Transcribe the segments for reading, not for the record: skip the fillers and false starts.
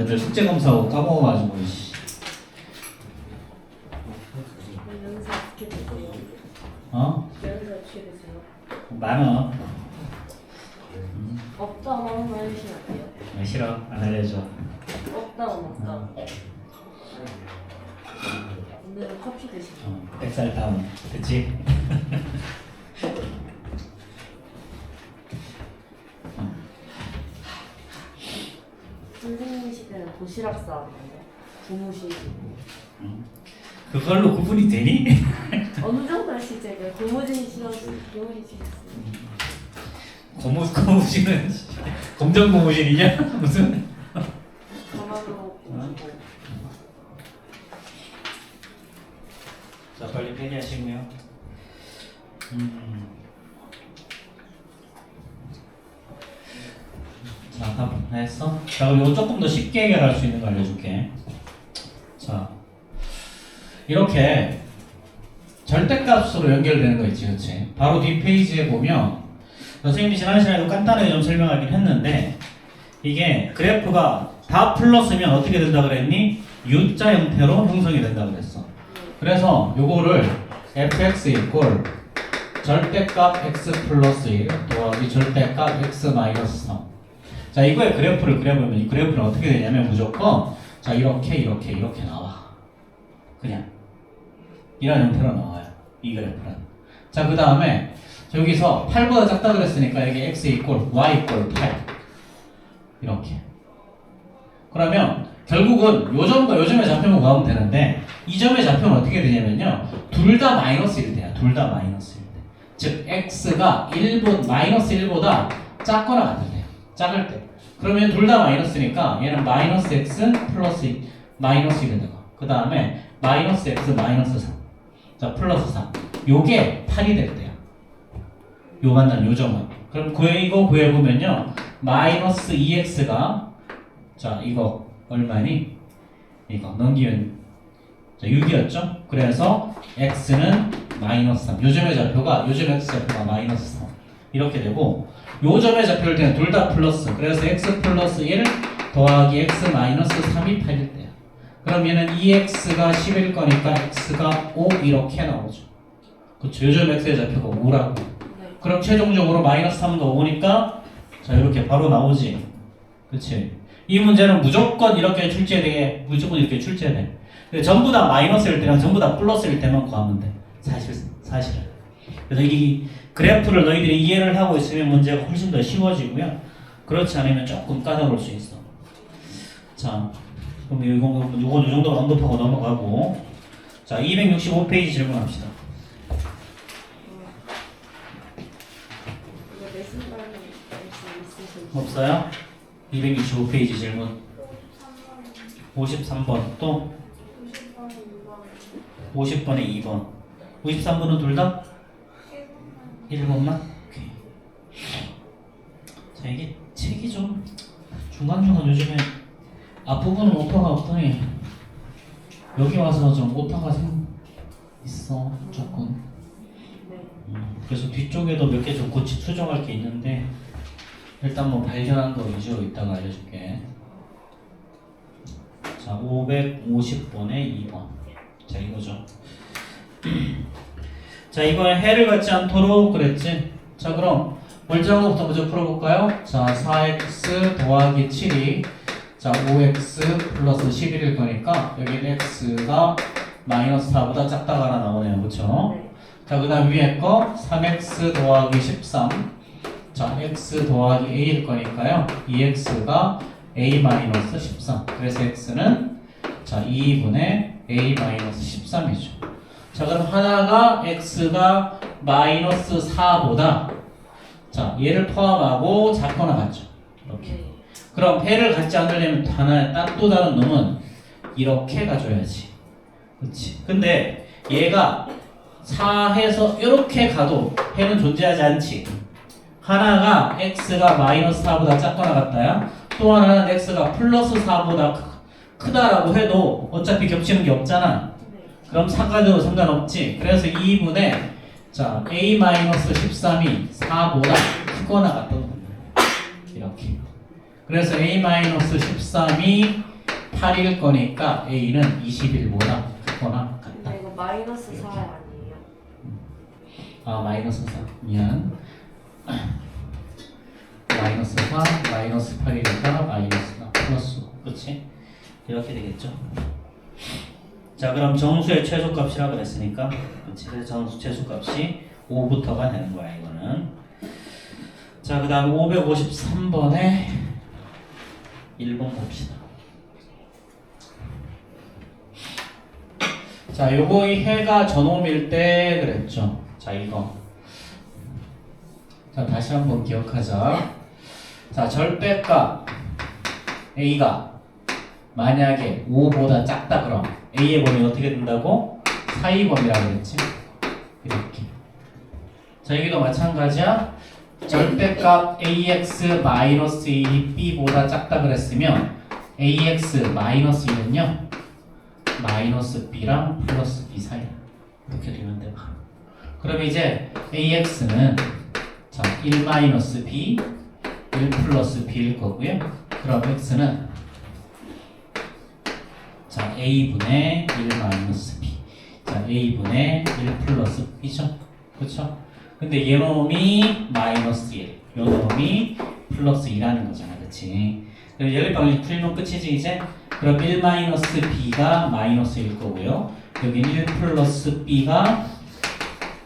내 숙제 검사하고 까먹어가지고 씨. 연습 어떻게 되세요? 어? 연습 어떻게 되세요? 많아. 업다운 한번 해주시면 안 돼요? 싫어. 안 알려줘. 업다운. 오늘은 커피 드시죠? 뱃살 다운. 그치? 선생님 시대는 도시락 싸왔는데 고무신이고 그걸로 구분이 되니? 어느 정도 시제가 고무신 신어서 고무신 신었어요. 고무신은 검정 고무신이냐? 무슨? 가만으로 고무고 자, 빨리 폐기하시고요. 자, 다 했어? 자, 그럼 이거 조금 더 쉽게 해결할 수 있는 거 알려줄게. 자, 이렇게 절대값으로 연결되는 거 있지, 그치? 바로 뒷페이지에 보면 선생님이 지난 시간에도 간단하게 좀 설명하긴 했는데 이게 그래프가 다 플러스면 어떻게 된다 그랬니? U자 형태로 형성이 된다 그랬어. 그래서 요거를 fx 이꼴 절대값 x 플러스 1 더하기 절대값 x 마이너스 3. 자, 이거의 그래프를 그려보면 이 그래프는 어떻게 되냐면 무조건 자 이렇게 나와. 그냥 이런 형태로 나와요. 이 그래프는. 자, 그 다음에 여기서 8보다 작다 그랬으니까 여기 x 이꼴 y 이꼴 8 이렇게. 그러면 결국은 요 점의 좌표만 구하면 되는데 이 점의 좌표는 어떻게 되냐면요. 둘 다 마이너스 1 돼요. 둘 다 마이너스 1 돼. 즉 x가 마이너스 1보다 작거나 같을 때. 작을 때. 그러면 둘 다 마이너스니까 얘는 마이너스 x 플러스 마이너스 1이 되고 그 다음에 마이너스 x 마이너스 3. 자, 플러스 3. 요게 8이 될 때요. 요 만난 요 점은. 그럼 이거 구해보면요. 마이너스 2x가 자, 이거 얼마니? 이거 넘기면 자, 6이었죠? 그래서 x는 마이너스 3. 요점의 좌표가 요점 x 좌표가 마이너스 3. 이렇게 되고 요점의 좌표일 때는 둘 다 플러스. 그래서 x 플러스 1 더하기 x 마이너스 3이 8일 때야. 그럼 얘는 2x가 10일 거니까 x가 5 이렇게 나오죠. 그쵸? 요점 x의 좌표가 5라고. 네. 그럼 최종적으로 마이너스 3도 5니까 자, 이렇게 바로 나오지. 그치? 이 문제는 무조건 이렇게 출제돼. 무조건 이렇게 출제돼. 근데 전부 다 마이너스일 때랑 전부 다 플러스일 때만 구하면 돼. 사실은. 그래서 이 그래프를 너희들이 이해를 하고 있으면 문제가 훨씬 더 쉬워지고요. 그렇지 않으면 조금 까다로울 수 있어. 자, 그럼 요건 이 정도 언급하고 넘어가고. 자, 265페이지 질문합시다. 이거 내신반에 있으신 없어요? 265페이지 질문. 53번 또 50번에 2번. 53번은 둘 다? 1번만? 오케이. 자, 이게 책이 좀 중간중간 요즘에 앞부분은 오타가 없더니 여기 와서 좀 오타가 있어 조금. 네. 그래서 뒤쪽에도 몇 개 좀 수정할 게 있는데 일단 뭐 발견한 거 위주로 이따가 알려줄게. 자, 550번에 2번. 자, 이거죠. 자, 이번에 해를 갖지 않도록 그랬지. 자, 그럼 멀쩡한 것부터 먼저 풀어볼까요? 자, 4x 더하기 7이 자, 5x 플러스 11일 거니까 여기는 x가 마이너스 4보다 작다가 하나 나오네요. 그쵸? 네. 자, 그 다음 위에 거 3x 더하기 13. 자, x 더하기 a일 거니까요. 2x가 a 마이너스 13. 그래서 x는 자, 2분의 a 마이너스 13이죠. 자, 그럼 하나가 x가 마이너스 4보다 자, 얘를 포함하고 작거나 같죠. 이렇게. 네. 그럼 해를 갖지 않으려면 또 다른 놈은 이렇게 가줘야지. 그렇지. 근데 얘가 4해서 이렇게 가도 해는 존재하지 않지. 하나가 x가 마이너스 4보다 작거나 같다야. 또 하나는 x가 플러스 4보다 크다라고 해도 어차피 겹치는 게 없잖아. 네. 그럼 상관도 상관없지. 그래서 2분의 자 a-13이 4보다 크거나 같다고 봅니다. 이렇게. 그래서 a-13이 8일 거니까 A는 20일보다 크거나 같다. 근데 이거 마이너스 4 아니에요? 아 마이너스 4 미안. 마이너스 4 마이너스 8이니까 마이너스 4 플러스 5 그렇지? 이렇게 되겠죠. 자 그럼 정수의 최소값이라 그랬으니까 그렇지? 그래서 정수 최소값이 5부터가 되는 거야 이거는. 자 그 다음에 553번에 1번 봅시다. 자 요거 이 해가 전홈일 때 그랬죠. 자 이거 자 다시 한번 기억하자. 자 절대값 A가 만약에 5보다 작다 그럼 A의 범위는 어떻게 된다고? 사이 범위라고 그랬지? 이렇게. 자 여기도 마찬가지야. 절대값 AX-1이 B보다 작다 그랬으면 AX-1은요 마이너스 B랑 플러스 B 사이야. 이렇게 되면 돼. 그럼 이제 AX는 자 1 마이너스 B 1 플러스 B일 거고요. 그럼 X는 자 A분의 1 마이너스 B 자 A분의 1 플러스 B죠. 그렇죠? 근데 얘 놈이 마이너스 1 요 놈이 플러스 2라는 거잖아. 그치? 그럼 얘를 방식 풀면 끝이지 이제? 그럼 1 마이너스 B가 마이너스 1 거고요. 여기 1 플러스 B가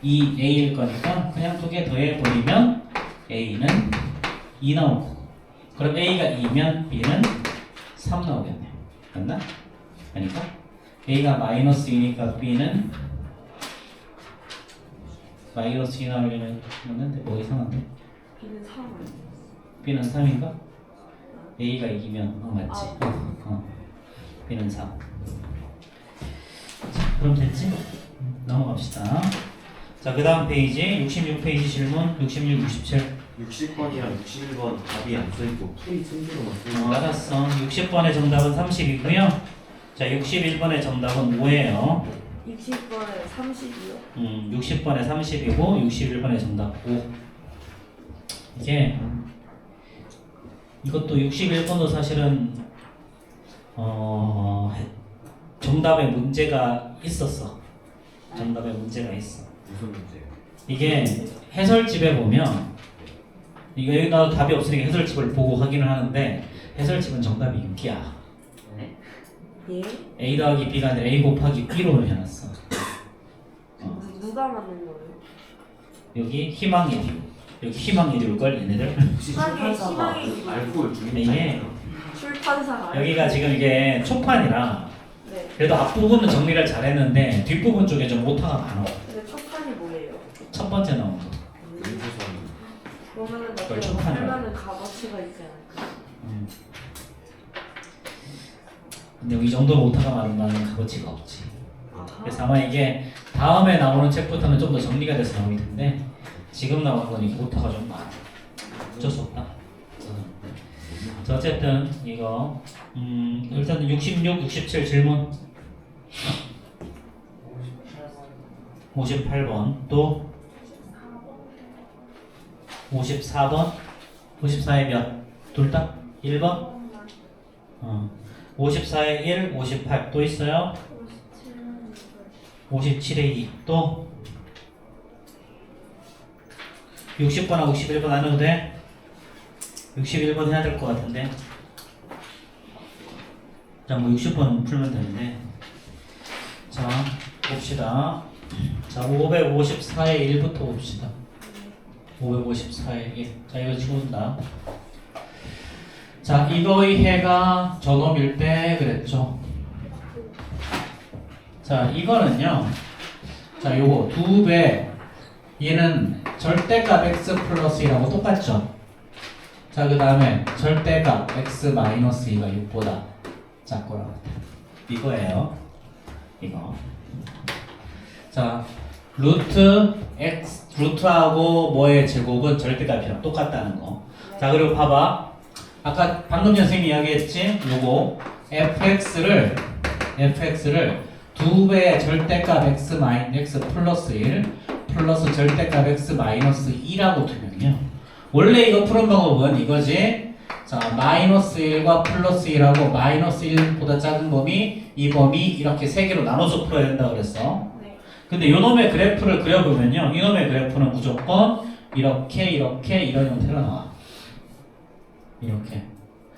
2A일 거니까 그냥 두 개 더해버리면 A는 2 나올 거고. 그럼 A가 2면 B는 3 나오겠네. 맞나? 그러니까 A가 마이너스 2니까 B는 마이너스 2 나오려면 맞는데 뭐 이상한데? B는 3 아니에요? B는 3인가? A가 이기면 맞지? B는 3. 자, 그럼 됐지? 넘어갑시다. 자, 그 다음 페이지 66페이지 질문 66, 67. 60번이랑 61번 답이 안 써있고 풀이 순서로만 써있고 알았어. 60번의 정답은 30이고요. 자, 61번의 정답은 5예요. 60번에 30이요? 60번에 30이고 61번의 정답 5. 이게 이것도 61번도 사실은 정답에 문제가 있었어. 정답에 문제가 있어. 무슨 문제예요? 이게 해설집에 보면 이거 여기 나도 답이 없으니까 해설집을 보고 확인을 하는데 해설집은 정답이 6이야. 예? A 더하기 B가 아니라 A 곱하기 B로 해놨어. 누가 만든 거예요? 여기 희망의 뷰. 여기 희망의 뷰일걸 얘네들. 혹시 희망의 출판사가 희망의 알코올 이게 중립자예요? 출판사가 여기가 지금 이게 초판이라 네. 그래도 앞부분은 정리를 잘했는데 뒷부분 쪽에 좀 오타가 많아. 근데 첫판이 뭐예요? 첫 번째 나온 거. 그러면은 그걸 어때요? 첫판이라고. 하면은 값어치가 있지 않을까? 근데 이 정도로 오타가 많으면 값어치가 없지. 아하. 그래서 아마 이게 다음에 나오는 책부터는 좀 더 정리가 돼서 나올 텐데 지금 나오는 건 오타가 좀 많아. 어쩔 수 없다. 자, 어쨌든 이거 일단은 66, 67 질문 58번 또 54번 54에 몇? 둘 다? 1번? 54에 1, 58 또 있어요? 57에 2 또 60번하고 61번 안 해도 돼? 61번 해야 될 것 같은데 자 뭐 60번 풀면 되는데 자 봅시다. 자 554에 1부터 봅시다. 554에 1. 자 이거 지운다. 자 이거의 해가 전홈일 때 그랬죠. 자 이거는요. 자 요거 2배 얘는 절대값 x 플러스 2라고 똑같죠. 자 그 다음에 절대값 x 마이너스 2가 6보다 작거나 같다. 이거예요. 이거. 자 루트 x 루트하고 뭐의 제곱은 절대값이랑 똑같다는 거. 자 그리고 봐봐. 아까 방금 전 선생님이 이야기했지? 요거 fx를 2배의 절대값 x x 플러스 1 플러스 절대값 x 마이너스 2라고 두면요. 원래 이거 푸는 방법은 이거지. 자, 마이너스 1과 플러스 1하고 마이너스 1보다 작은 범위, 이 범위 이렇게 세 개로 나눠서 풀어야 된다 그랬어. 네. 근데 이놈의 그래프를 그려보면요, 이놈의 그래프는 무조건 이렇게 이런 형태로 나와. 이렇게.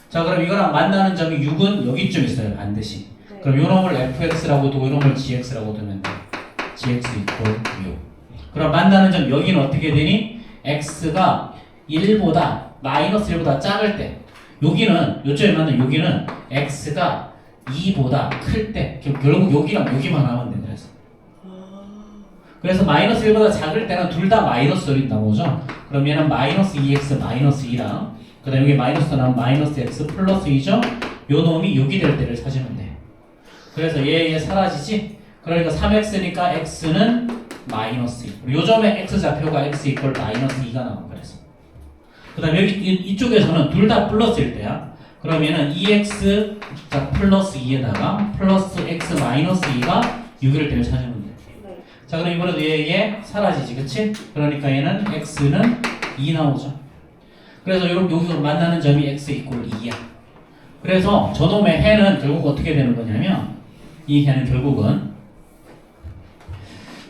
자, 그럼 이거랑 만나는 점이 6은 여기쯤 있어요, 반드시. 네. 그럼 요놈을 fx라고 두고 요놈을 gx라고 두면 돼. gx 이퀄 6. 그럼 만나는 점 여기는 어떻게 되니? x가 1보다 마이너스 1보다 작을 때, 여기는 요점에 맞는 여기는 x가 2보다 클 때, 결국 여기랑 여기만 하면 돼. 그래서 마이너스 1보다 작을 때는 둘 다 마이너스를 나오죠. 그럼 얘는 마이너스 2x 마이너스 2랑 그 다음에 여기 마이너스 나오면 마이너스 x 플러스 2죠. 요 놈이 6이 될 때를 찾으면 돼. 그래서 얘 사라지지? 그러니까 3x니까 x는 마이너스 2. 요점에 x좌표가 x 이퀄 마이너스 2가 나온 그래서. 그 다음에 여기 이쪽에서는 둘 다 플러스일 때야. 그럼 얘는 2x 플러스 2에다가 플러스 x 마이너스 2가 6이 될 때를 찾으면 돼. 네. 자, 그럼 이번에도 얘 사라지지, 그치? 그러니까 얘는 x는 2 나오죠. 그래서 여기서 만나는 점이 x 이퀄 2야. 그래서 저놈의 해는 결국 어떻게 되는 거냐면, 이 해는 결국은,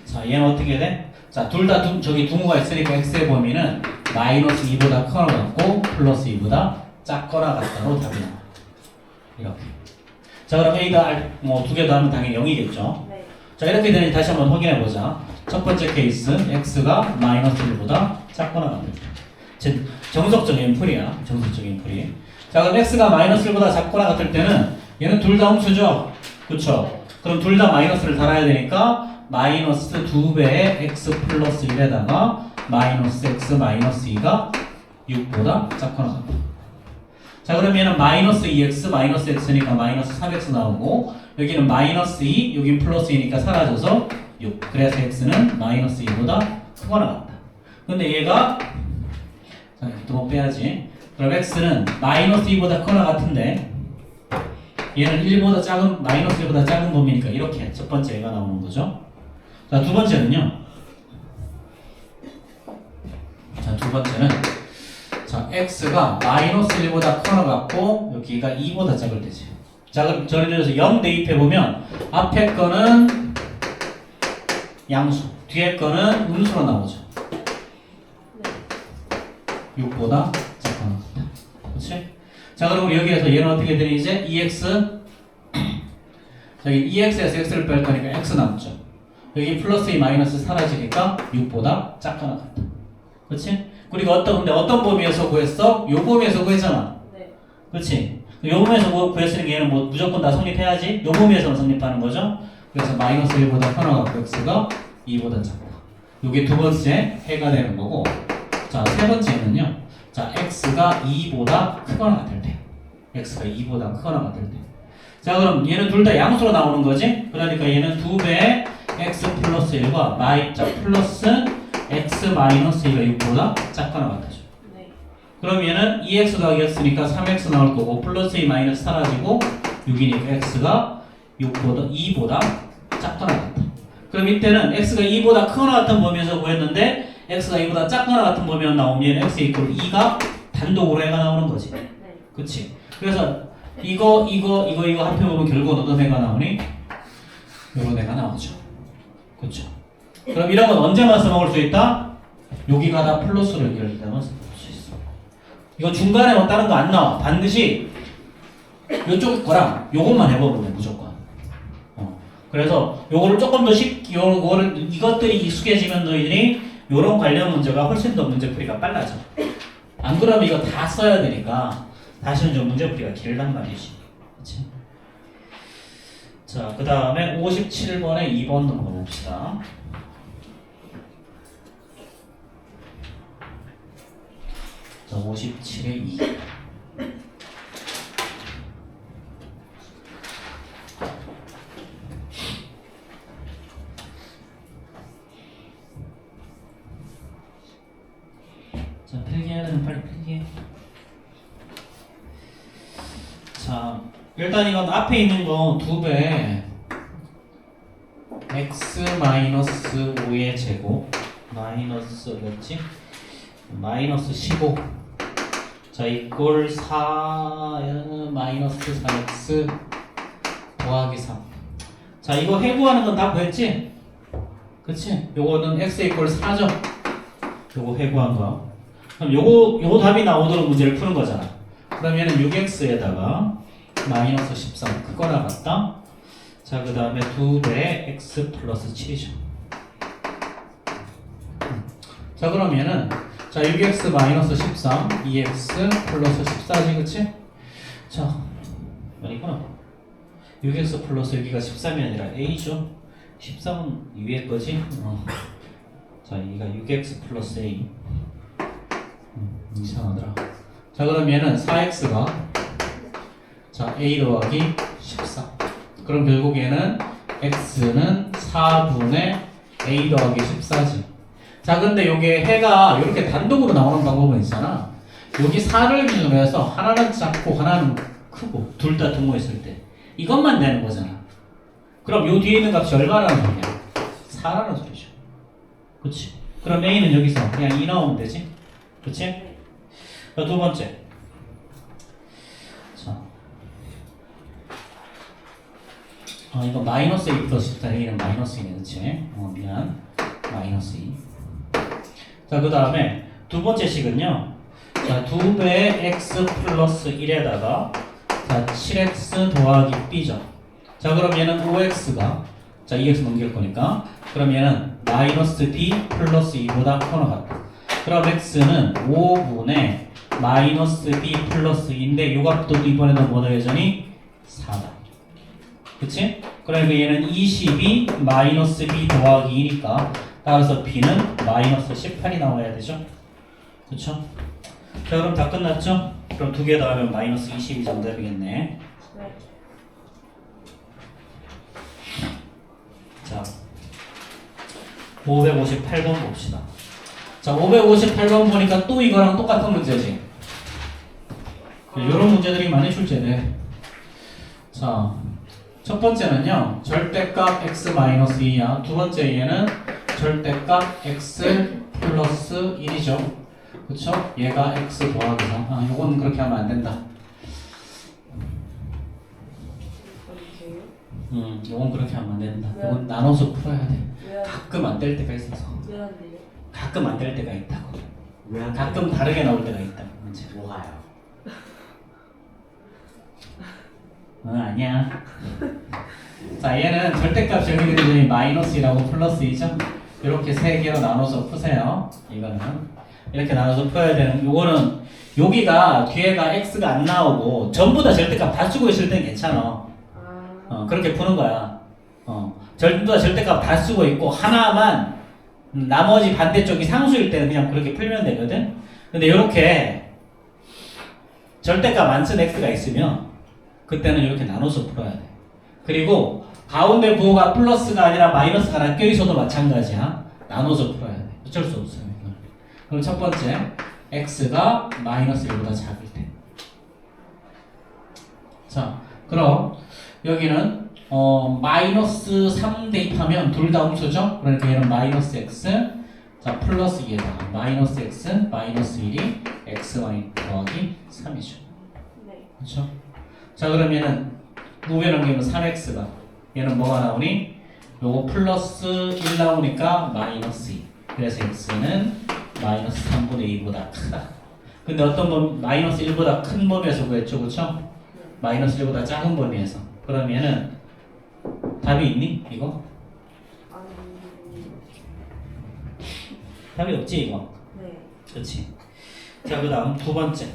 자, 얘는 어떻게 돼? 자, 둘 다 저기 둥호가 있으니까 x의 범위는 마이너스 2보다 크거나 같고, 플러스 2보다 작거나 같다로 답이 나와. 이렇게. 자, 그럼 a가 뭐 두 개 더 하면 당연히 0이겠죠. 네. 자, 이렇게 되니 다시 한번 확인해 보자. 첫 번째 케이스 x가 마이너스 1보다 작거나 같을 때. 정석적인 풀이야. 정석적인 풀이. 자, 그럼 x가 마이너스 1보다 작거나 같을 때는 얘는 둘 다 홈수죠. 그쵸? 그럼 둘 다 마이너스를 달아야 되니까 마이너스 2배의 x 플러스 1에다가 마이너스 x 마이너스 2가 6보다 작거나 같다. 자, 그럼 얘는 마이너스 2x 마이너스 x니까 마이너스 3x 나오고, 여기는 마이너스 2, 여긴 플러스 2니까 사라져서 6. 그래서 x는 마이너스 2보다 크거나 같다. 근데 얘가, 자, 또 빼야지. 그럼 x는 마이너스 2보다 크거나 같은데, 얘는 1보다 작은, 마이너스 1보다 작은 범위니까 이렇게 첫 번째 얘가 나오는 거죠. 자, 두 번째는요. 자, 두 번째는, 자, x가 마이너스 1보다 크거나 같고, 여기가 2보다 작을 때지. 자, 그럼 예를 들어서 0 대입해보면, 앞에 거는 양수, 뒤에 거는 음수로 나오죠. 6보다 작거나 같다. 그렇지? 자, 그럼 우리 여기에서 얘는 어떻게 되니 이제 2x, 저기 2x에서 x를 뺄 거니까 x 남죠. 여기 플러스 2 마이너스 사라지니까 6보다 작거나 같다. 그렇지? 그리고 어떤 범위에서 구했어? 요 범위에서 구했잖아. 네. 그렇지? 요 범위에서 구했으니까 얘는 뭐 무조건 다 성립해야지. 요 범위에서만 성립하는 거죠. 그래서 마이너스 1보다 크거나 같고 x가 2보다 작다. 요게 두 번째 해가 되는 거고. 자, 세 번째는요. 자, x가 2보다 크거나 같을 때. x가 2보다 크거나 같을 때. 자, 그럼 얘는 둘 다 양수로 나오는 거지? 그러니까 얘는 2배의 x 플러스 1과 플러스 x 마이너스 2가 6보다 작거나 같아져. 네. 그럼 얘는 2x 더하기였으니까 3x 나올 거고, 플러스 2 마이너스 사라지고 6이니까 x가 2보다 작거나 같다. 그럼 이때는 x가 2보다 크거나 같은 범위에서 구했는데, x가 2보다 작거나 같은 범위가 나오면 얘는 x 이퀄 2가 단독으로 해가 나오는 거지. 네. 그치? 그래서 이거 합해보면 결국은 어떤 애가 나오니? 요런 애가 나오죠. 그쵸? 그럼 이런 건 언제만 써먹을 수 있다? 여기가 다 플러스로 연결될 때만 써먹을 수 있어. 이거 중간에 뭐 다른 거 안 나와. 반드시 요쪽 거랑 요것만 해보면 돼, 무조건. 그래서 요거를 조금 더 이것들이 익숙해지면 너희들이 요런 관련 문제가 훨씬 더 문제풀이가 빨라져. 안 그러면 이거 다 써야 되니까 다시는 좀 문제풀이가 길단 말이지. 그치? 자, 그 다음에 57번에 2번 넘어봅시다. 자, 57에 2. 자, 필기해야 되면 빨리 필기해. 자, 일단 이건 앞에 있는 거 2배 x 마이너스 5의 제곱 마이너스 어디였지? 마이너스 15. 자, 이꼴 4 마이너스 4x 더하기 3. 자, 이거 해부하는 건 다 구했지? 그치? 요거는 x 이꼴 4죠? 요거 해부한 거. 그럼 요거 답이 나오도록 문제를 푸는 거잖아. 그러면은 6x에다가 마이너스 13 그거나 같다. 자, 그 다음에 2배 x 플러스 7이죠. 자, 그러면은 자, 6x 마이너스 13 2x 플러스 14지, 그치? 자, 아니구나. 6x 플러스 여기가 13이 아니라 a죠. 13은 위에 거지? 자, 여기가 6x 플러스 a. 이상하더라. 자, 그러면은 4x가 자, a 더하기 14. 그럼 결국에는 x는 4분의 a 더하기 14지. 자, 근데 요게 해가 이렇게 단독으로 나오는 방법은 있잖아. 여기 4를 기준으로 해서 하나는 작고 하나는 크고 둘 다 등호했을 때 이것만 되는 거잖아. 그럼 요 뒤에 있는 값이 얼마라는 소리야? 4라는 소리죠. 그치? 그럼 a는 여기서 그냥 2 나오면 되지? 그치? 자, 두 번째. 자, 이거 마이너스 2 플러스 10다. a는 마이너스 2네, 그치? 미안. 마이너스 2. 자, 그 다음에 두 번째 식은요. 자, 2배 x 플러스 1에다가 자, 7x 더하기 b죠. 자, 그럼 얘는 5x가 자, 2x 넘길 거니까 그럼 얘는 마이너스 b 플러스 2보다 커너 같다. 그럼 x는 5분의 마이너스 b 플러스 2인데 요 값도 이번에는 뭐 더해져니? 4다. 그치? 그러니까 얘는 22 마이너스 b 더하기 2니까 따라서 b는 마이너스 18이 나와야 되죠. 그쵸? 자, 그럼 다 끝났죠? 그럼 두 개 더하면 마이너스 22 정답이겠네. 네. 자, 558번 봅시다. 자, 558번 보니까 또 이거랑 똑같은 문제지. 이런 문제들이 많이 출제돼. 자, 첫 번째는요, 절대값 x-2야. 두 번째 얘는 절대값 x 플러스 1이죠. 그쵸? 얘가 x 더하기 3. 요건 그렇게 하면 안 된다. 요건 그렇게 하면 안 된다. 왜? 요건 나눠서 풀어야 돼. 왜요? 가끔 안 될 때가 있어서. 왜 안 돼요? 가끔 안 될 때가 있다고. 왜안 가끔 다르게 나올 때가 있다고. 문제. 뭐가요? 아니야. 자, 얘는 절대값 정의되기 전에 마이너스 2라고 플러스 2죠? 이렇게 세 개로 나눠서 푸세요. 이거는 이렇게 나눠서 풀어야 되는. 요거는 여기가 뒤에가 x가 안 나오고 전부 다 절대값 다 쓰고 있을 땐 괜찮아. 그렇게 푸는 거야. 전부 다 절대값 다 쓰고 있고 하나만 나머지 반대쪽이 상수일 때는 그냥 그렇게 풀면 되거든. 근데 이렇게 절대값 안 쓴 x가 있으면 그때는 이렇게 나눠서 풀어야 돼. 그리고 가운데 부호가 플러스가 아니라 마이너스가 낚여 있어도 마찬가지야. 나눠서 풀어야 돼. 어쩔 수 없어요. 이건. 그럼 첫 번째, x가 마이너스 1보다 작을 때. 자, 그럼 여기는 마이너스 3 대입하면 둘 다 음수죠? 그러니까 얘는 마이너스 x, 자 플러스 2에다가 마이너스 x, 마이너스 1이 xy 더하기 3이죠. 네. 그렇죠? 자, 그러면은 우에 넘기면 3x가 얘는 뭐가 나오니? 요거 플러스 1 나오니까 마이너스 2. 그래서 x는 마이너스 3분의 2보다 크다. 근데 어떤 범 마이너스 1보다 큰 범위에서 구했죠, 그렇죠? 마이너스 1보다 작은 범위에서. 그러면은 답이 있니? 이거? 아니. 답이 없지 이거. 네. 그렇지. 자, 그 다음 두 번째.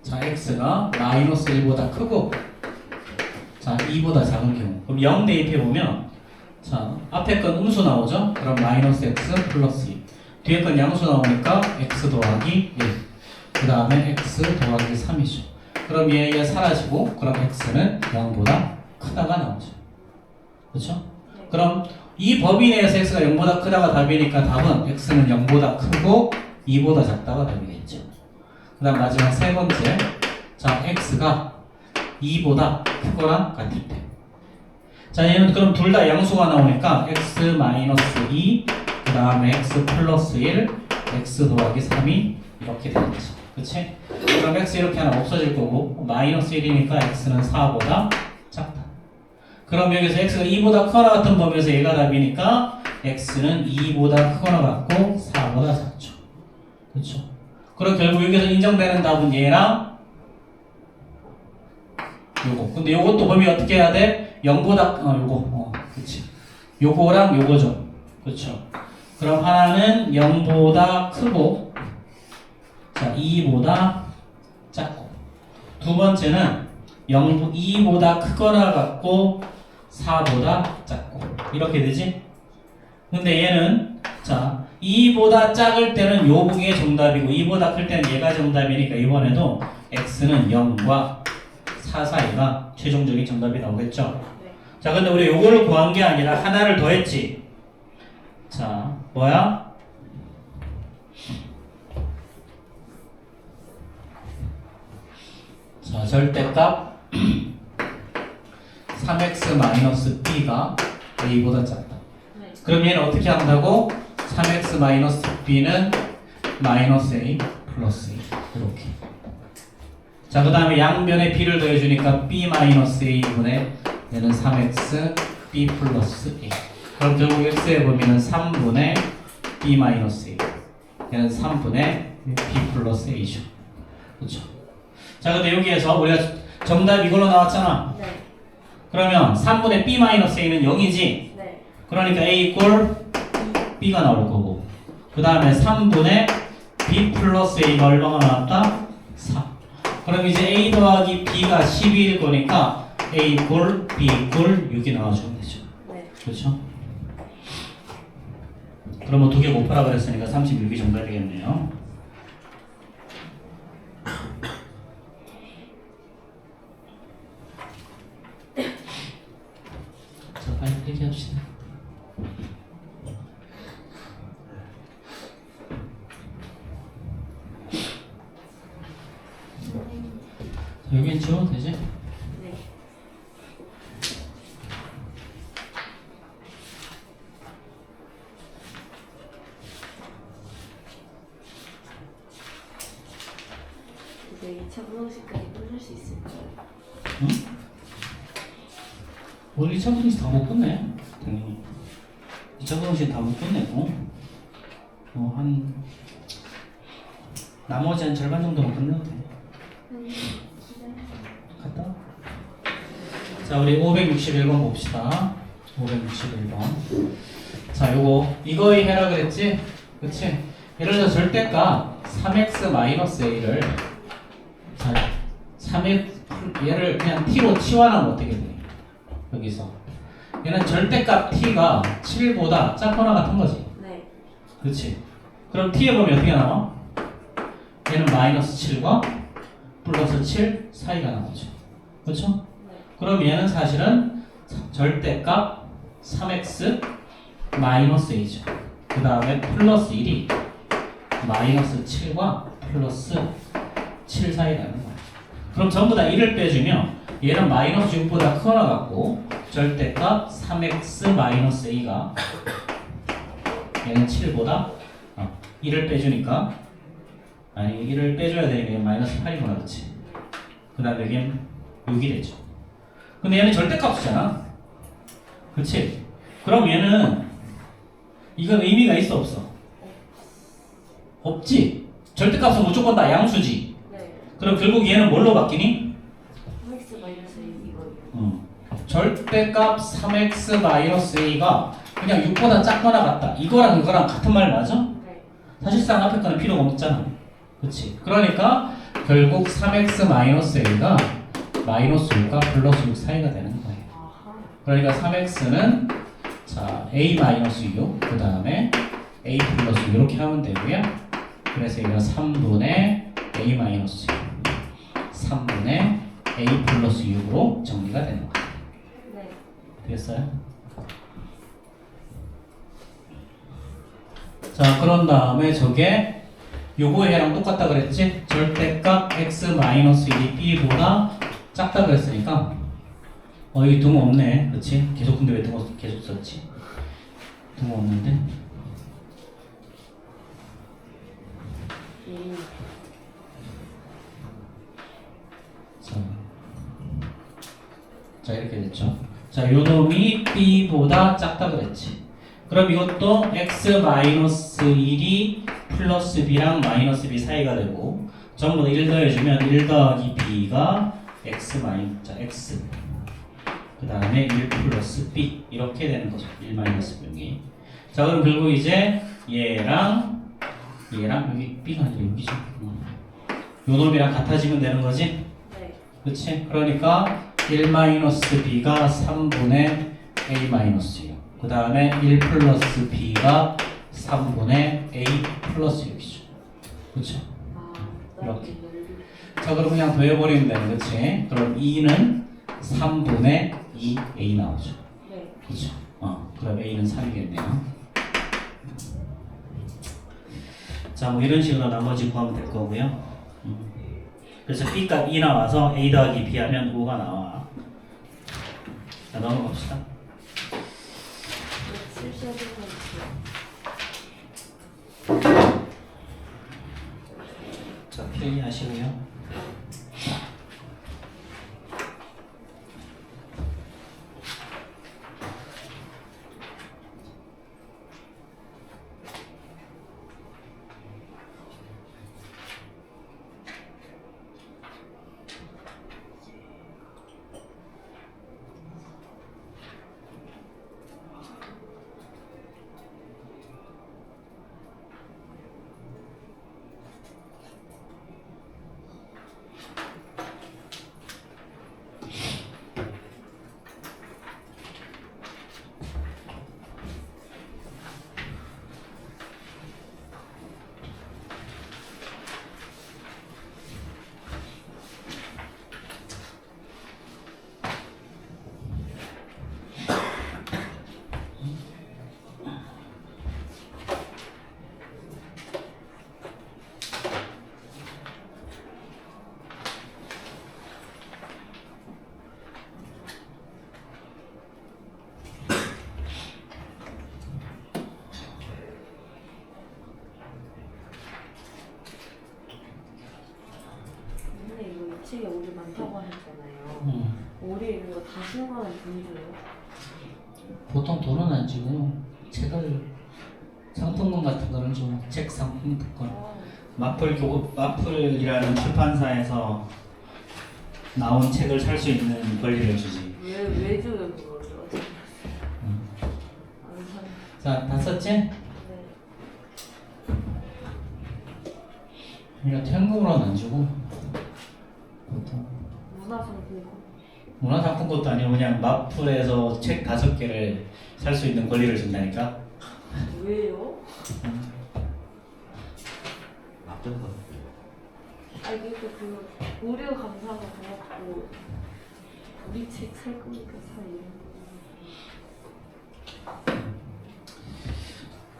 자, x가 마이너스 1보다 크고 자 2보다 작은 경우 그럼 0 대입해보면 자 앞에 건 음수 나오죠? 그럼 마이너스 x 플러스 2 뒤에 건 양수 나오니까 x 더하기 1 그 다음에 x 더하기 3이죠. 그럼 얘 사라지고 그럼 x는 0보다 크다가 나오죠. 그렇죠? 네. 그럼 이 범위 내에서 x가 0보다 크다가 답이니까 답은 x는 0보다 크고 2보다 작다가 답이겠죠. 그 다음 마지막 세 번째 자 x가 2보다 크거나 같을 때 자 얘는 그럼 둘 다 양수가 나오니까 x-2 그 다음에 x 플러스 1, x 더하기 3이 이렇게 되는 거지. 그치? 그럼 x 이렇게 하나 없어질 거고 마이너스 1이니까 x는 4보다 작다. 그럼 여기서 x가 2보다 크거나 같은 범위에서 얘가 답이니까 x는 2보다 크거나 같고 4보다 작죠. 그렇죠? 그럼 결국 여기서 인정되는 답은 얘랑 요거. 근데 요것도 범위 어떻게 해야 돼? 0보다 요거. 그렇지. 요거랑 요거죠. 그렇죠. 그럼 하나는 0보다 크고 자, 2보다 작고. 두 번째는 2보다 크거나 같고 4보다 작고. 이렇게 되지? 근데 얘는 자, 2보다 작을 때는 요 부분이 정답이고 2보다 클 때는 얘가 정답이니까 이번에도 x는 0과 4 사이가 최종적인 정답이 나오겠죠? 네. 자, 근데 우리 요거를 구한 게 아니라 하나를 더 했지. 자, 뭐야? 자, 절대값 3x-b가 a보다 작다. 네. 그럼 얘는 어떻게 한다고? 3x-b는 마이너스 a 플러스 a 이렇게. 자, 그 다음에 양변에 b를 더해주니까 b-a분의 얘는 3x b 플러스 a. 그럼 결국 x의 범위는 3분의 b-a. 얘는 3분의 b 플러스 a죠. 그렇죠? 자, 근데 여기에서 우리가 정답 이걸로 나왔잖아. 네. 그러면 3분의 b-a는 0이지. 네. 그러니까 a 이꼴 b가 나올 거고. 그 다음에 3분의 b 플러스 a가 얼마가 나왔다? 4. 그럼 이제 a 더하기 b가 12일 거니까 a 이꼴 b 이꼴 6이 나와주면 되죠. 네. 그렇죠? 그러면 두 개 곱하라 그랬으니까 36이 정답이겠네요. 자, 빨리 얘기합시다. 자, 여기는 지워도 되지? 네. 이제 2차 분홍식까지 끊을 수 있을까요? 응? 우리 2차 분식 다 못 끝내. 당연히. 2차 분식 다 못 끝내고. 한 나머지 한 절반 정도만 끝내도 돼. 갔다. 자, 우리 561번 봅시다. 561번. 자, 이거의 해라 그랬지? 그치? 예를 들어 절대값 3x-a를 자, 3x 얘를 그냥 t로 치환하면 어떻게 돼? 여기서 얘는 절대값 t가 7보다 작거나 같은 거지. 네. 그렇지? 그럼 t의 범위 어떻게 나와? 얘는 마이너스 7과 플러스 7 사이가 나오죠. 그렇죠? 네. 그럼 얘는 사실은 절대값 3x 마이너스 a죠. 그 다음에 플러스 1이 마이너스 7과 플러스 7 사이라는 거야. 그럼 전부 다 1을 빼주면 얘는 마이너스 6보다 크거나 같고 절대값 3x 마이너스 a가 얘는 7보다 1을 빼주니까 아니 1을 빼줘야 되니까 얘는 마이너스 8이구나. 그렇지? 그 다음에 여기는 6이 되죠. 근데 얘는 절대값이잖아. 그렇지? 그럼 얘는 이건 의미가 있어 없어? 없지? 절대값은 무조건 다 양수지. 네. 그럼 결국 얘는 뭘로 바뀌니? 3x 마이너스 1 이거요. 절대값 3x-a가 그냥 6보다 작거나 같다. 이거랑 이거랑 같은 말 맞아? 네. 사실상 앞에 거는 필요가 없잖아. 그치? 그러니까 결국 3x-a가 마이너스 6과 플러스 6 사이가 되는 거예요. 아하. 그러니까 3x는 자 a-6 그 다음에 a 플러스 6 이렇게 하면 되고요. 그래서 이거 3분의 a-6 3분의 a 플러스 6으로 정리가 되는 거예요. 네. 되겠어요? 자, 그런 다음에 저게 요거에 얘랑 똑같다 그랬지? 절대값 x-1이 b보다 작다 그랬으니까 여기 등호 없네. 그렇지? 계속 근데 왜 등호 계속 썼지? 등호 없는데 자 이렇게 됐죠. 자 요놈이 b보다 작다 그랬지. 그럼 이것도 x-1이 플러스 b랑 마이너스 b 사이가 되고 전부 다 1 더해주면 1 더하기 b가 x 그 다음에 1 플러스 b 이렇게 되는 거죠. 1 마이너스 b이. 자 그럼 결국 이제 얘랑 여기 b가 아니라 여기죠. 요놈이랑 같아지면 되는 거지? 네. 그치? 그러니까 1 마이너스 b가 3분의 a 마이너스 6. 그 다음에 1 플러스 b가 3분의 a 플러스 6이죠. 그쵸? 이렇게. 자, 그럼 그냥 더해버리면 되는 거지? 그럼 2는 3분의 2a 나오죠. 네. 그쵸? 그럼 a는 3이겠네요. 자, 뭐 이런 식으로 나머지 구하면 될 거고요. 그래서 b값 2 나와서 a 더하기 b 하면 5가 나와. 자, 넘어갑시다. 자, 필기하시고요. 근데 이거 이 책에 오류 많다고 하셨잖아요. 오류 있는 거 다 수용하면 돈 줘요? 보통 돈은 안 주고요. 책을 상품권 같은 거는 좀 책 상품권. 마플이라는 출판사에서 나온 책을 살 수 있는 권리를 주지. 왜 줘요 그거를? 어차피 안 사요. 자, 다 썼지? 네. 이거 현금으로는 안 주고 보통 문화상품권. 문화상품권도 아니고 그냥 마플에서 책 5개를 살 수 있는 권리를 준다니까. 왜요? 앞전서 아니 그러니까 그 오류 감사가 고맙고 우리 책 살 거니까 사 이런.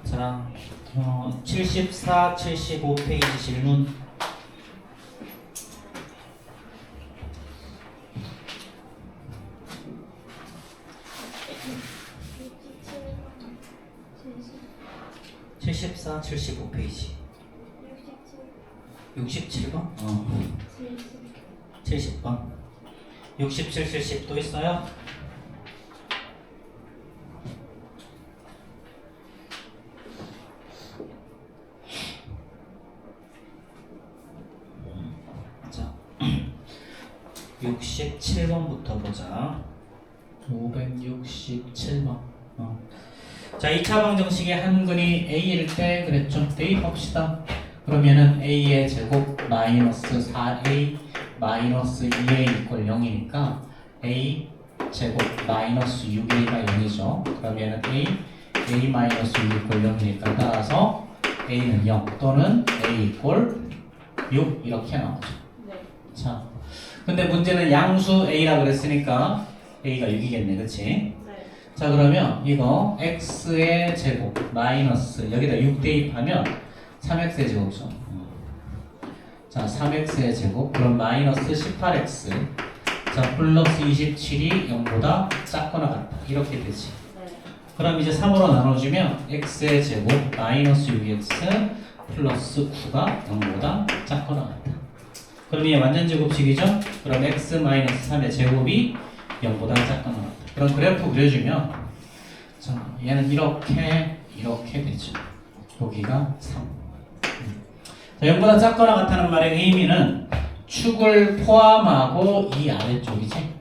자, 74, 75페이지 질문. 칠십. 74, 75페이지. 67번? 70번. 67, 70 또 있어요? 자, 67번부터 보자. 567번. 자, 2차 방정식의 한근이 a일 때 그랬죠. 대입합시다. 그러면은 a의 제곱 마이너스 4a 마이너스 2a 이퀄 0이니까 a 제곱 마이너스 6a가 0이죠. 그러면은 a 마이너스 6 이퀄 0이니까 따라서 a는 0 또는 a 이퀄 6 이렇게 나오죠. 네. 자, 근데 문제는 양수 a라 그랬으니까 a가 6이겠네, 그치? 네. 자, 그러면 이거 x의 제곱 마이너스 여기다 6 대입하면 3x의 제곱이죠. 자, 3x의 제곱 그럼 마이너스 18x 자 플러스 27이 0보다 작거나 같다 이렇게 되지. 네. 그럼 이제 3으로 나눠주면 x의 제곱 마이너스 6x 플러스 9가 0보다 작거나 같다. 그럼 이게 완전 제곱식이죠? 그럼 x 마이너스 3의 제곱이 0보다 작거나 같다. 그럼 그래프 그려주면 자, 얘는 이렇게 되죠. 여기가 3. 자, 0보다 작거나 같다는 말의 의미는 축을 포함하고 이 아래쪽이지.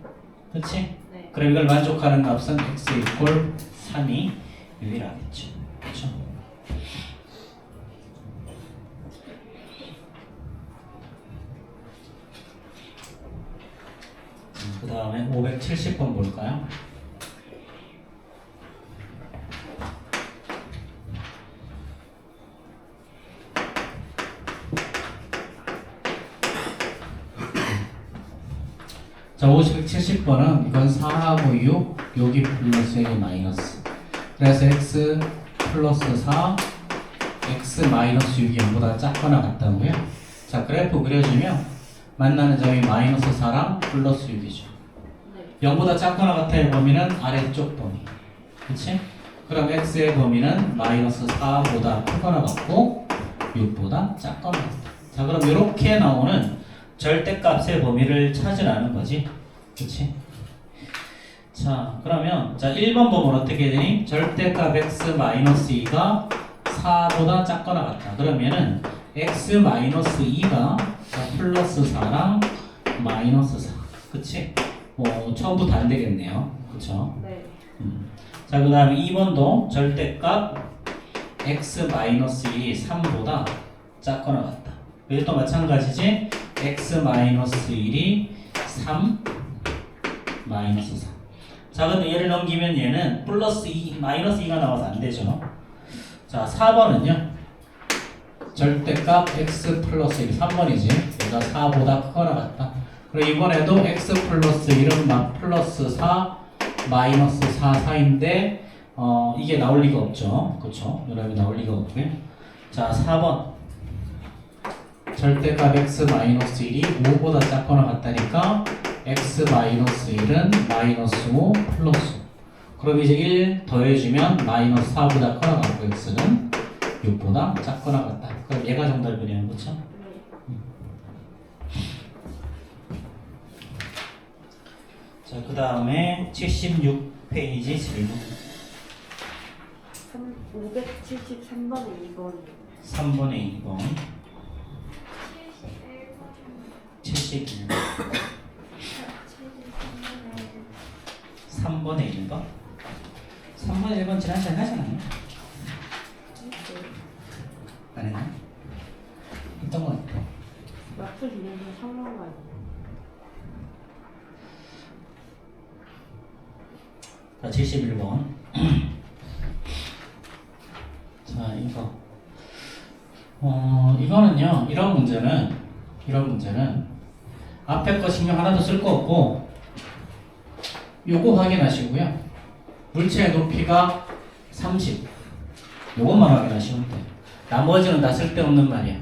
그렇지? 네. 그럼 이걸 만족하는 값은 x 이퀄 3이 유일하겠죠. 그렇죠? 그 다음에 570번 볼까요? 자, 570번은 이건 4하고 6, 여기 플러스 여기 마이너스. 그래서 x 플러스 4, x 마이너스 6이 0보다 작거나 같다고요? 자, 그래프 그려주면 만나는 점이 마이너스 4랑 플러스 6이죠. 네. 0보다 작거나 같아의 범위는 아래쪽 범위. 그치? 그럼 x의 범위는 마이너스 4보다 크거나 같고 6보다 작거나 같다. 자, 그럼 이렇게 나오는 절대값의 범위를 찾으라는 거지. 그치? 자, 그러면 자 1번 보면 어떻게 되니? 절대값 x 마이너스 2가 4보다 작거나 같다. 그러면은 x 마이너스 2가 플러스 4랑 마이너스 4. 그치? 뭐 처음부터 안 되겠네요. 그쵸? 네. 자, 그 다음에 2번도 절대값 x 마이너스 1이 3보다 작거나 같다. 이것도 마찬가지지. x 마이너스 1이 3 마이너스 4. 자, 근데 얘를 넘기면 얘는 플러스 2 마이너스 2가 나와서 안 되죠. 자, 4번은요. 절대값 x 플러스 1 3번이지. 얘가 4보다 크거나 같다. 그리고 이번에도 x 플러스 1은 막 플러스 4 마이너스 4 사이인데 이게 나올 리가 없죠. 그쵸? 여러분이 나올 리가 없고요. 자, 4번 절대값 x 마이너스 1이 5보다 작거나 같다니까 x 마이너스 1은 마이너스 5 플러스 5. 그럼 이제 1 더해주면 마이너스 4보다 커나 같고 x는 6보다 작거나 같다. 그럼 얘가 정답이네요. 그쵸? 네. 자, 그 다음에 76페이지 질문 573번에 2번이요. 3번에 2번 71번 3번에 1번 3번에 1번 지난 시간에 하지 않았나? 안 했나? 했던 것 같아. 마플 기념일 성명가 아니에요? 자, 71번 자, 이거는요, 이런 문제는 앞에 거 신경 하나도 쓸 거 없고 요거 확인하시고요. 물체의 높이가 30 요것만 확인하시면 돼요. 나머지는 다 쓸데없는 말이야.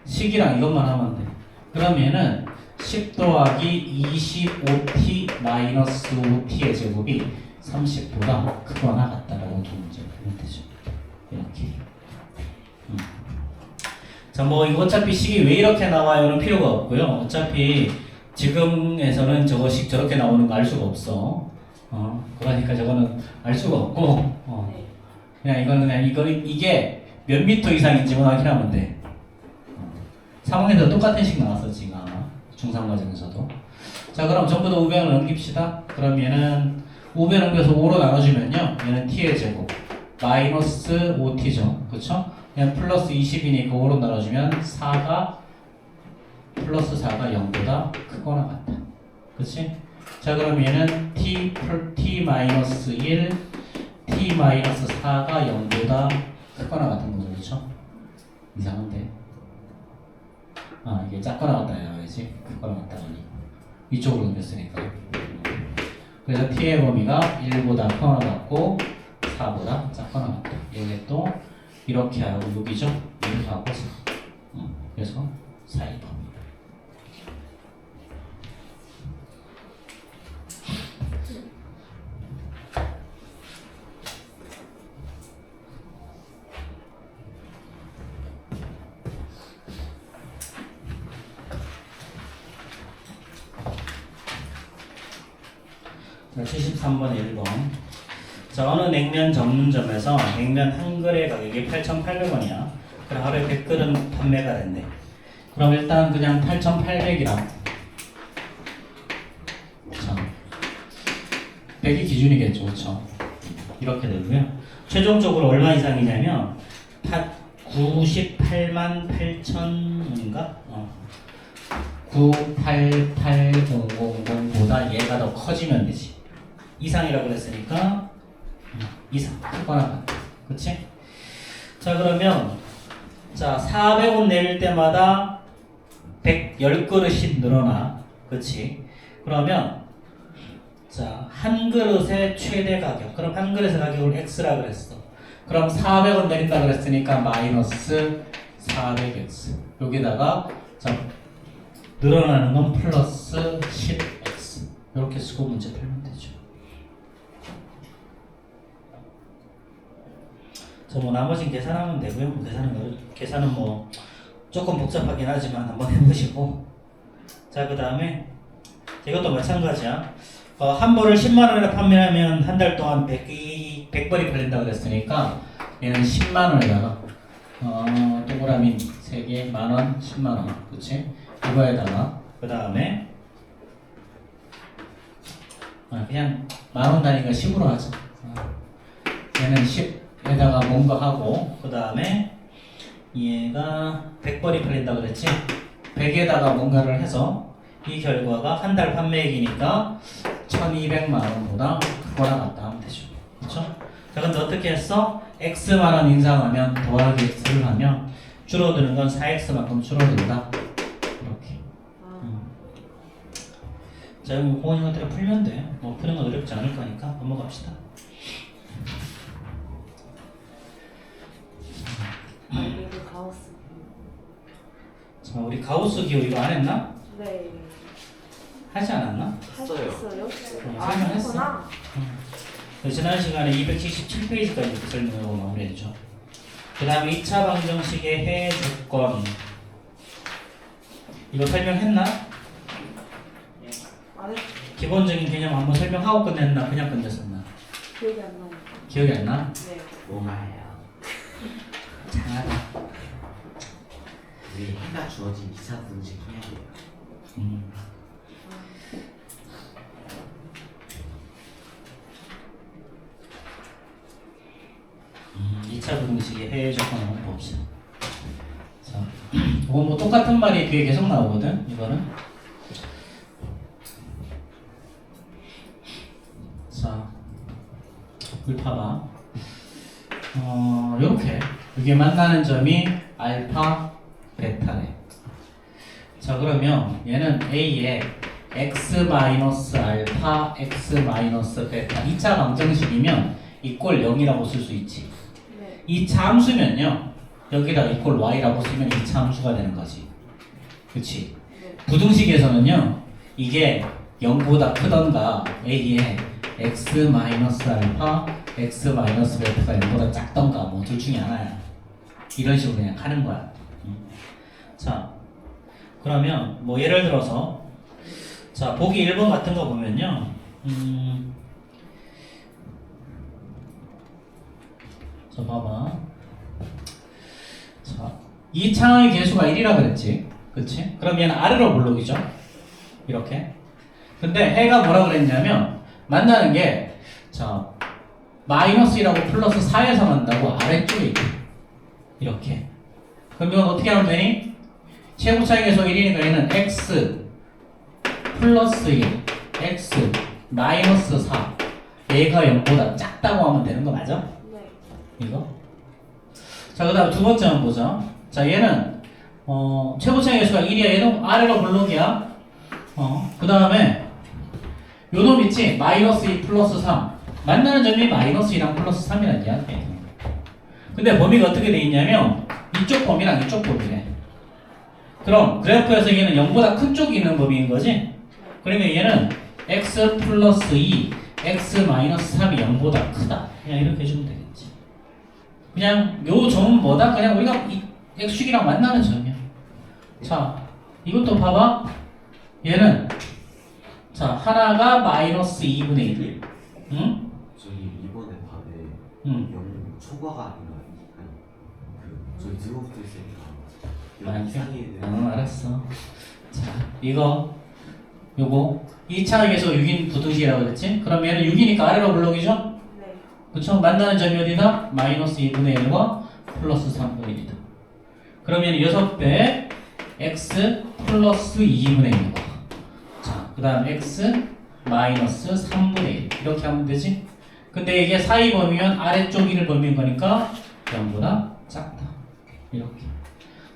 식이랑 이것만 하면 돼. 그러면은 10 더하기 25t 마이너스 5t의 제곱이 30보다 크거나 같다라고 두 문제 풀면 되죠. 이렇게. 자, 뭐 이거 어차피 식이 왜 이렇게 나와요는 필요가 없고요. 어차피 지금에서는 저거식 저렇게 나오는 거 알 수가 없어. 그러니까 저거는 알 수가 없고, 그냥 이거는 이게 몇 미터 이상인지만 확인하면 돼. 3학년에도 똑같은 식 나왔어 지금 아마 중상과정에서도. 자, 그럼 전부 다 500을 넘깁시다. 그러면은 500 넘겨서 5로 나눠주면요, 얘는 t의 제곱 마이너스 5t죠, 그렇죠? 그냥 플러스 20이니까 5로 나눠주면 4가 플러스 4가 0보다 크거나 같다. 그치? 자, 그럼 얘는 t 마이너스 1 t 마이너스 4가 0보다 크거나 같은 거죠. 그쵸? 이상한데. 이게 작거나 같다 해야지. 크거나 같다 하니 이쪽으로 넘겼으니까. 그래서 t의 범위가 1보다 크거나 같고 4보다 작거나 같다. 이게 또 이렇게 하고 6이죠? 1하고 4. 그래서 4, 2번. 73번 1번. 자, 어느 냉면 전문점에서 냉면 한 그릇 가격이 8,800원이야. 그럼 하루에 100그릇 판매가 된대. 그럼 일단 그냥 8,800이랑 자, 100이 기준이겠죠, 그렇죠? 이렇게 되고요. 최종적으로 얼마 이상이냐면 98만 8천인가? 988000보다 얘가 더 커지면 되지. 이상이라고 그랬으니까 이상 뻔하다. 그치? 자, 그러면 자 400원 내릴 때마다 110그릇씩 늘어나. 그치? 그러면 자, 한 그릇의 최대 가격. 그럼 한 그릇의 가격을 X라 그랬어. 그럼 400원 내린다 그랬으니까 마이너스 400X. 여기다가 자, 늘어나는 건 플러스 10X. 이렇게 쓰고 문제 풀면 되죠. 자, 뭐 나머지는 계산하면 되고요. 계산은 뭐 조금 복잡하긴 하지만 한번 해보시고. 자, 그 다음에 이것도 마찬가지야. 한 벌을 10만 원에 판매하면 한 달 동안 100벌이 팔린다고 그랬으니까 얘는 10만 원에다가 동그라미 3개 만원 10만 원. 그치? 이거에다가 그 다음에 그냥 만원 단위가 10으로 하자. 얘는 10에다가 뭔가 하고 그 다음에 얘가 100벌이 팔린다고 그랬지? 100에다가 뭔가를 해서 이 결과가 한 달 판매액이니까 1200만 원보다 크거나 같다 하면 되죠. 그렇죠? 자, 근데 어떻게 했어? X만 원 인상하면 더하기 X를 하면 줄어드는 건 4X만큼 줄어든다. 이렇게. 자, 여기 공원 것들을 풀면 돼. 뭐 푸는 건 어렵지 않을 거니까 넘어갑시다. 이거 가우스. 자, 우리 가우스 기호 이거 안 했나? 네. 하지 않았나? 하셨어요? 설명했어. 했구나. 지난 시간에 277페이지까지 설명하고 마무리했죠. 그 다음에 2차 방정식의 해외 조건. 이거 설명했나? 안 했. 기본적인 개념 한번 설명하고 끝냈나? 그냥 끝냈었나? 기억이 안 나요. 기억이 안 나? 네. 뭐가요? 잘하다. 우리 해가 주어진 이사 분식 해야 돼요. 2차 방정식의 해외 조건 한번 봅시다. 자, 이거 뭐 똑같은 말이 뒤에 계속 나오거든, 이거는. 자, 글 봐봐. 요렇게. 이게 만나는 점이 알파, 베타네. 자, 그러면 얘는 A에 x-알파, x-베타 2차 방정식이면 이꼴 0이라고 쓸 수 있지. 네. 2차 함수면요. 여기다 이꼴 y라고 쓰면 2차 함수가 되는 거지. 그치? 네. 부등식에서는요. 이게 0보다 크던가 A에 x-알파, x-베타가 0보다 작던가 뭐 둘 중에 하나야. 이런 식으로 그냥 하는 거야. 자, 그러면 뭐 예를 들어서 자, 보기 1번 같은 거 보면요. 자, 봐봐. 자, 이 창의 개수가 1이라 그랬지. 그치? 그럼 얘는 아래로 볼록이죠. 이렇게. 근데 해가 뭐라 그랬냐면 만나는 게 자, 마이너스 1하고 플러스 4에서 만나고 아래쪽에 있고 이렇게. 그럼 이건 어떻게 하면 되니? 최고 차이 개수가 1이니까 얘는 x 플러스 1, x 마이너스 4 얘가 0보다 작다고 하면 되는 거 맞아? 네. 이거? 자, 그 다음 두 번째 한번 보자. 자, 얘는 최고 차이 개수가 1이야. 얘는 아래로 블록이야. 그 다음에 요 놈 있지? 마이너스 2 플러스 3 만나는 점이 마이너스 2랑 플러스 3이라는 이야기야. 근데 범위가 어떻게 돼 있냐면 이쪽 범위랑 이쪽 범위래. 그럼 그래프에서 얘는 0보다 큰 쪽이 있는 범위인 거지? 그러면 얘는 x 플러스 2, x 마이너스 3이 0보다 크다. 그냥 이렇게 해주면 되겠지. 그냥 요 점은 뭐다? 그냥 우리가 이 x축이랑 만나는 점이야. 자, 이것도 봐봐. 얘는 자, 하나가 마이너스 2분의 1. 응? 저희 이번에 답에 응. 0 초과가 아니라 아니 저희 들어붙어 있으니까 아, 여기 이상이 알았어. 자, 요거 2차항에서 6인 부등식이라고 그랬지? 그럼 얘는 6이니까 아래로 블록이죠? 네. 그쵸? 만나는 점이 어디다? 마이너스 2분의 1과 플러스 3분의 1이다. 그러면 6배 x 플러스 2분의 1이고, 자, 그 다음 x 마이너스 3분의 1 이렇게 하면 되지? 근데 이게 사이 범위면 아래쪽 1을 범위인 거니까 0보다 작다. 이렇게.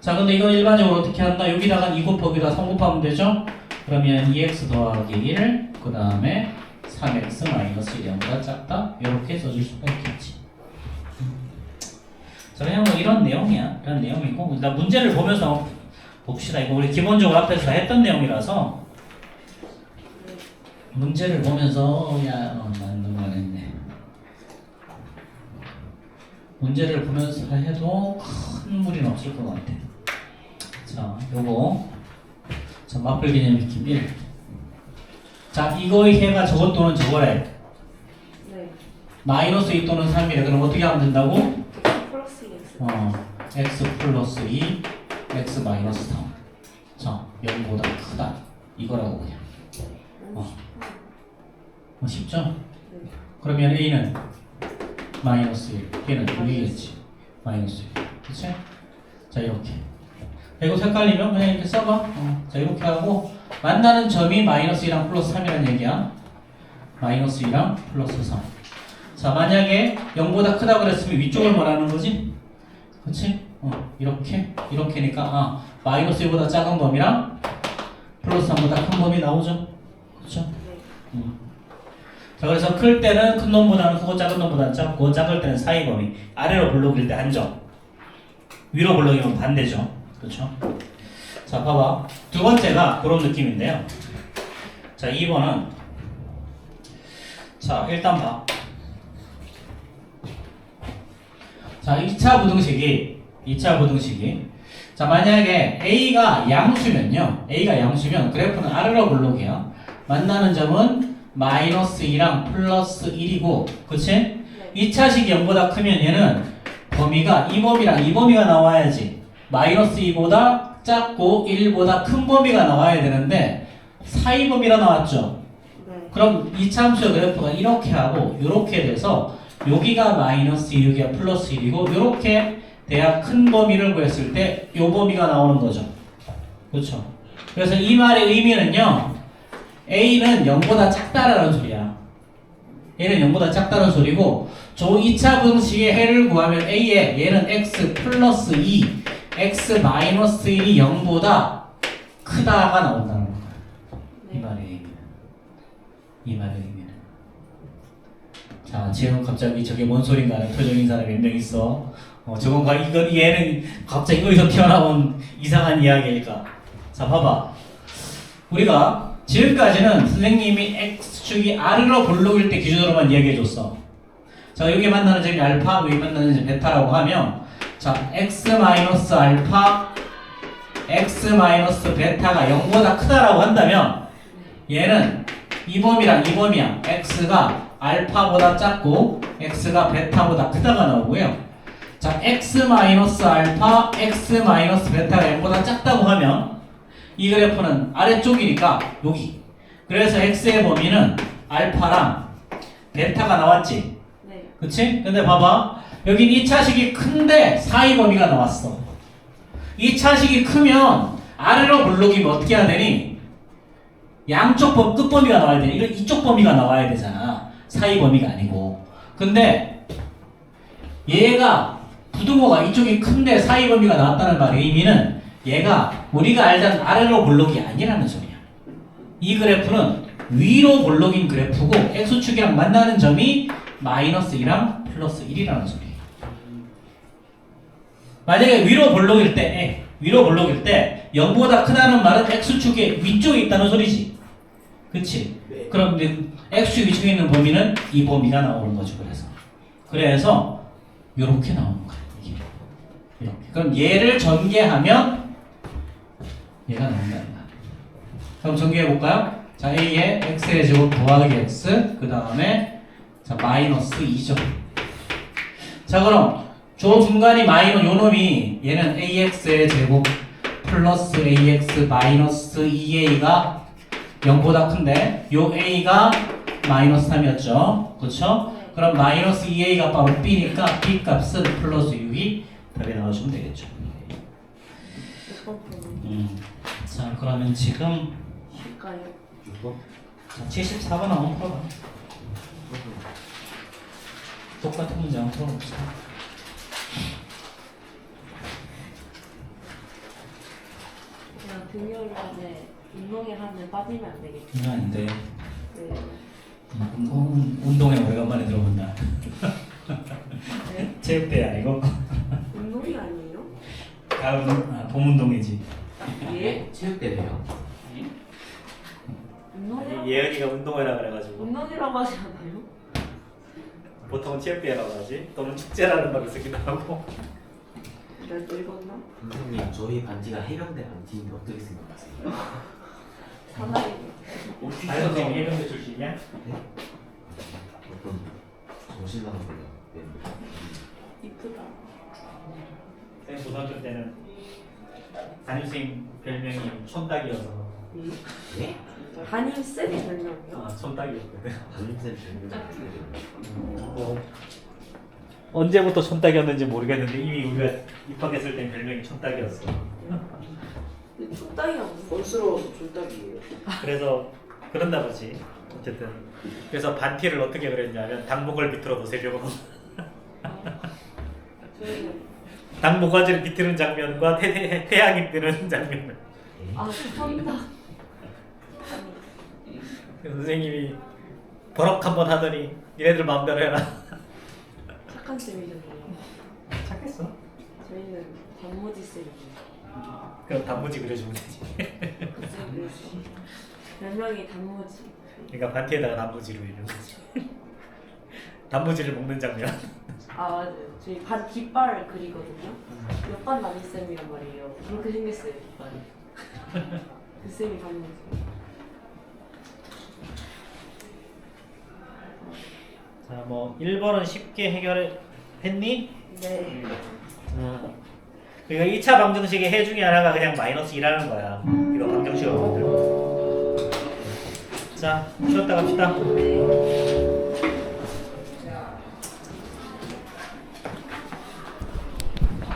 자, 근데 이건 일반적으로 어떻게 한다? 여기다가 2 곱하기 다 3 곱하면 되죠? 그러면 2x 더하기 1, 그 다음에 3x 마이너스 1이 0보다 작다? 이렇게 써줄 수가 있겠지. 자, 그냥 뭐 이런 내용이야. 이런 내용이고, 일단 문제를 보면서 봅시다. 이거 우리 기본적으로 앞에서 다 했던 내용이라서 문제를 보면서 난 했네. 문제를 보면서 해도 큰 무리는 없을 것 같아. 자, 요거 자, 맞불 개념 익힘 1. 자, 이거의 해가 저것 또는 저거래. 네. 마이너스 2 또는 3이래. 그럼 어떻게 하면 된다고? 플러스 x. x 플러스 2, x 마이너스 3. 자, 0보다 크다. 이거라고 그냥. 쉽죠? 네. 그러면 a는 마이너스 1, 얘는 6이겠지. 마이너스 1. 그치? 자, 이렇게. 이거 헷갈리면 그냥 이렇게 써봐. 자, 이렇게 하고 만나는 점이 마이너스 2랑 플러스 3이라는 얘기야. 마이너스 2랑 플러스 3. 자, 만약에 0보다 크다 그랬으면 위쪽을 말하는 거지? 그치? 이렇게니까 마이너스 1보다 작은 범위랑 플러스 3보다 큰 범위 나오죠? 그쵸? 네. 자, 그래서 클 때는 큰 놈보다는 크고 작은 놈보다는 작고, 작을 때는 사이 범위, 아래로 블록일 때 한정, 위로 블록이면 반대죠. 그렇죠? 자, 봐봐. 두 번째가 그런 느낌인데요. 자, 2번은 자, 일단 봐. 자, 2차 부등식이 자, 만약에 A가 양수면요. A가 양수면 그래프는 아래로 블록이야. 만나는 점은 마이너스 2랑 플러스 1이고, 그치? 네. 2차식이 0보다 크면 얘는 범위가 이 범위랑 이 범위가 나와야지. 마이너스 2보다 작고 1보다 큰 범위가 나와야 되는데 사이 범위라 나왔죠. 네. 그럼 이차함수의 그래프가 이렇게 하고 이렇게 돼서 여기가 마이너스 2, 여기가 플러스 1이고 이렇게 돼야 큰 범위를 구했을 때 이 범위가 나오는 거죠. 그렇죠? 그래서 이 말의 의미는요, A는 0보다 작다라는 소리야. A는 0보다 작다는 소리고, 저 2차 분식의 해를 구하면 A에 얘는 x 플러스 2, x 마이너스 1이 0보다 크다가 나온다는 거야. 이 말의 의미는. 이 말의 의미는. 자, 지금 갑자기 저게 뭔 소린가 하는 표정인 사람이 몇 명 있어. 저건가? 얘는 갑자기 어디서 튀어나온 이상한 이야기일까? 자, 봐봐. 우리가 지금까지는 선생님이 x축이 아래로 블록일 때 기준으로만 이야기해줬어. 자, 여기 만나는 점이 알파, 여기 만나는 점이 베타라고 하면, 자, x 마이너스 알파, x 마이너스 베타가 0보다 크다라고 한다면, 얘는 이 범위랑 이 범위야. x가 알파보다 작고, x가 베타보다 크다가 나오고요. 자, x 마이너스 알파, x 마이너스 베타가 0보다 작다고 하면, 이 그래프는 아래쪽이니까 여기. 그래서 x의 범위는 알파랑 베타가 나왔지. 네. 그치? 근데 봐봐. 여긴 2차식이 큰데 사이 범위가 나왔어. 2차식이 크면 아래로 블록이면 어떻게 해야 되니? 양쪽 끝범위가 나와야 되니? 이쪽 범위가 나와야 되잖아. 사이 범위가 아니고. 근데 얘가 부등호가 이쪽이 큰데 사이 범위가 나왔다는 말의 의미는 얘가 우리가 알던 아래로 블록이 아니라는 소리야. 이 그래프는 위로 블록인 그래프고 x축이랑 만나는 점이 마이너스 2랑 플러스 1이라는 소리예요. 만약에 위로 블록일 때 0보다 크다는 말은 x축의 위쪽에 있다는 소리지. 그치? 네. 그럼 x축 위쪽에 있는 범위는 이 범위가 나오는 거죠. 그래서 이렇게 나오는 거야. 이렇게. 그럼 얘를 전개하면 얘가 나온다. 그럼 전개해 볼까요? 자, A에 X의 제곱 더하기 X, 그 다음에 자 마이너스 2죠. 자, 그럼 저 중간이 마이너스 요 놈이 얘는 AX의 제곱 플러스 AX 마이너스 2A가 0보다 큰데 요 A가 마이너스 3이었죠. 그렇죠? 그럼 마이너스 2A가 바로 B니까 B 값은 플러스 6이 답이 나와주면 되겠죠. 자, 그러면 지금 쉴까요? 6번? 자, 74번 한번 풀어봐. 똑같은 문제 한번 풀어봅시다. 그냥 등요일간에 운동회 하면 빠지면 안 되겠죠? 이거 안 돼. 네. 운동회 오래간만에 들어본다. 네? 체육대회 아니고? 운동이 아니에요? 봄운동이지. 예? 체육대회요? 운동이라고, 예은이가 운동회라 그래가지고 운동이라고 하지 않아요? 보통은 체육대회라고 하지. 또는 축제라는 말을 쓰기도 하고. 내가 또 읽었나? 선생님 저희 반지가 해병대 반지인데 어떻게 생각하세요? 사나이. 선생님 해병대 출신이야? 어떤 정신나는 걸로 네. 이쁘다. 쌤 고등학교 때는 담임선생님 별명이 촌딱이어서 예? 담임쌤이 별명이요? 촌딱이었거든. 담임쌤 별명 뭐 언제부터 촌딱이었는지 모르겠는데 이미 우리가 입학했을 땐 별명이 촌딱이었어. 근데 촌딱이가 무슨 촌스러워서 촌딱이에요. 그래서 그런다 보지. 어쨌든 그래서 반티를 어떻게 그랬냐면 당목을 밑으로 놓으세요. 저희는 당목가지를 비트는 장면과 태양이 뜨는 장면. 아 촌딱. 선생님이 버럭 한번 하더니 니네들 마음대로 해라. 착한 쌤이잖아요. 착했어. 저희는 단무지 쌤이에요. 그럼 단무지 그려주면 되지. 그 쌤이었어. 별명이 단무지. 그러니까 반티에다가 단무지로 이런 거지. 단무지를 먹는 장면. 아 맞아요. 저희 반 깃발을 그리거든요. 옆반 담임쌤이란 말이에요. 그렇게 생겼어요 깃발이. 그 쌤이 단무지. 자, 뭐 1번은 쉽게 해결했니? 네. 그러니까 2차 방정식의 해 중에 하나가 그냥 마이너스 2라는 거야. 이거 방정식으로 만들고. 자, 쉬었다 갑시다. 네.